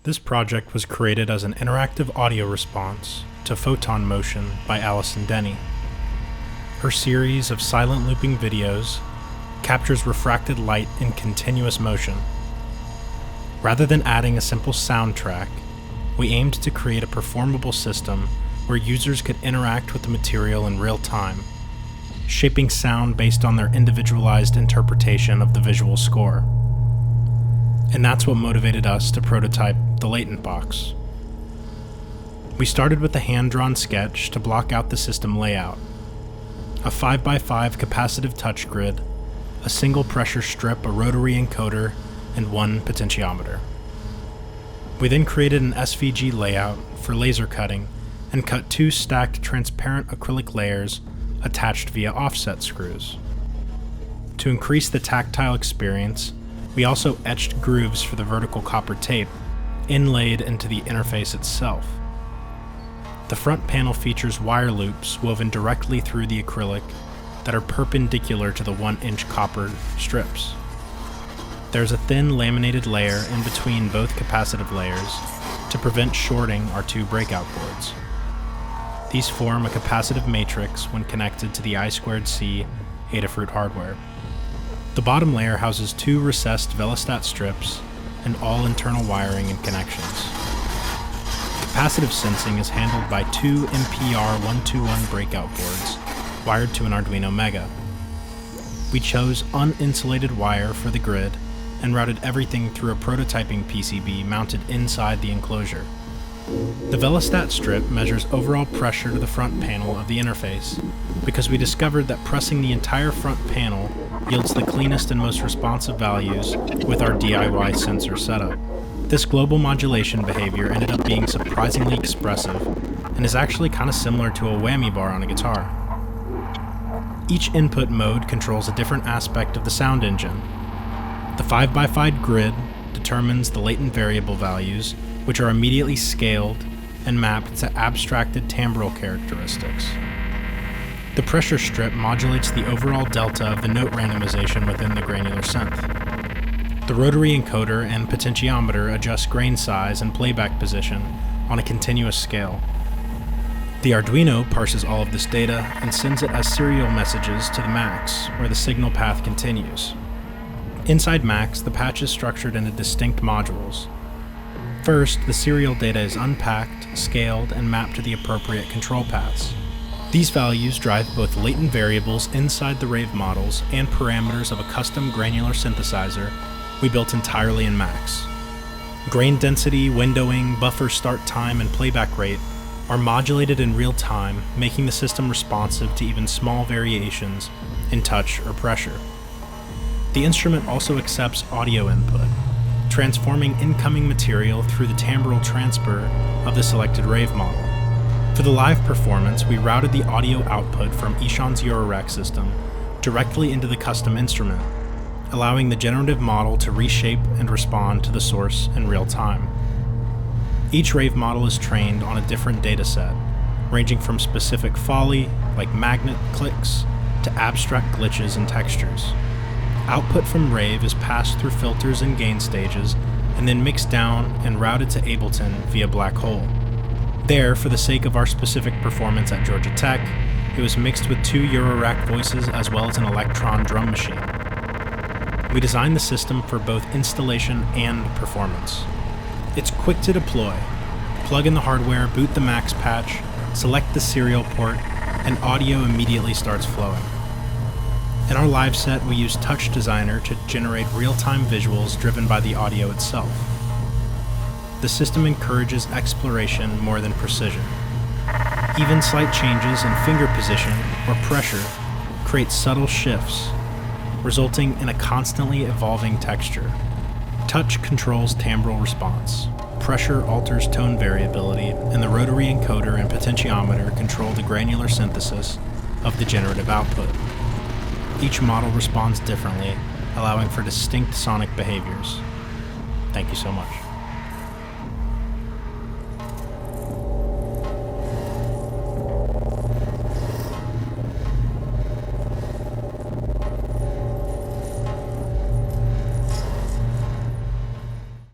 This project was created as an interactive audio response to Photon Motion by Allison Denny. Her series of silent looping videos captures refracted light in continuous motion. Rather than adding a simple soundtrack, we aimed to create a performable system where users could interact with the material in real time, shaping sound based on their individualized interpretation of the visual score. And that's what motivated us to prototype the Latent Box. We started with a hand-drawn sketch to block out the system layout: a 5x5 capacitive touch grid, a single pressure strip, a rotary encoder, and one potentiometer. We then created an SVG layout for laser cutting and cut two stacked transparent acrylic layers attached via offset screws. To increase the tactile experience, we also etched grooves for the vertical copper tape, inlaid into the interface itself. The front panel features wire loops woven directly through the acrylic that are perpendicular to the 1-inch copper strips. There's a thin laminated layer in between both capacitive layers to prevent shorting our two breakout boards. These form a capacitive matrix when connected to the I2C Adafruit hardware. The bottom layer houses two recessed Velostat strips and all internal wiring and connections. Capacitive sensing is handled by two MPR121 breakout boards wired to an Arduino Mega. We chose uninsulated wire for the grid and routed everything through a prototyping PCB mounted inside the enclosure. The Velostat strip measures overall pressure to the front panel of the interface because we discovered that pressing the entire front panel yields the cleanest and most responsive values with our DIY sensor setup. This global modulation behavior ended up being surprisingly expressive and is actually kind of similar to a whammy bar on a guitar. Each input mode controls a different aspect of the sound engine. The 5x5 grid determines the latent variable values, which are immediately scaled and mapped to abstracted timbral characteristics. The pressure strip modulates the overall delta of the note randomization within the granular synth. The rotary encoder and potentiometer adjust grain size and playback position on a continuous scale. The Arduino parses all of this data and sends it as serial messages to the Max, where the signal path continues. Inside Max, the patch is structured into distinct modules. First, the serial data is unpacked, scaled, and mapped to the appropriate control paths. These values drive both latent variables inside the RAVE models and parameters of a custom granular synthesizer we built entirely in Max. Grain density, windowing, buffer start time, and playback rate are modulated in real time, making the system responsive to even small variations in touch or pressure. The instrument also accepts audio input, transforming incoming material through the timbral transfer of the selected RAVE model. For the live performance, we routed the audio output from Ishaan's Eurorack system directly into the custom instrument, allowing the generative model to reshape and respond to the source in real time. Each RAVE model is trained on a different dataset, ranging from specific folly, like magnet clicks, to abstract glitches and textures. Output from RAVE is passed through filters and gain stages, and then mixed down and routed to Ableton via black hole. There, for the sake of our specific performance at Georgia Tech, it was mixed with two Eurorack voices as well as an Electron drum machine. We designed the system for both installation and performance. It's quick to deploy. Plug in the hardware, boot the Max patch, select the serial port, and audio immediately starts flowing. In our live set, we use Touch Designer to generate real-time visuals driven by the audio itself. The system encourages exploration more than precision. Even slight changes in finger position or pressure create subtle shifts, resulting in a constantly evolving texture. Touch controls timbral response, pressure alters tone variability, and the rotary encoder and potentiometer control the granular synthesis of the generative output. Each model responds differently, allowing for distinct sonic behaviors. Thank you so much.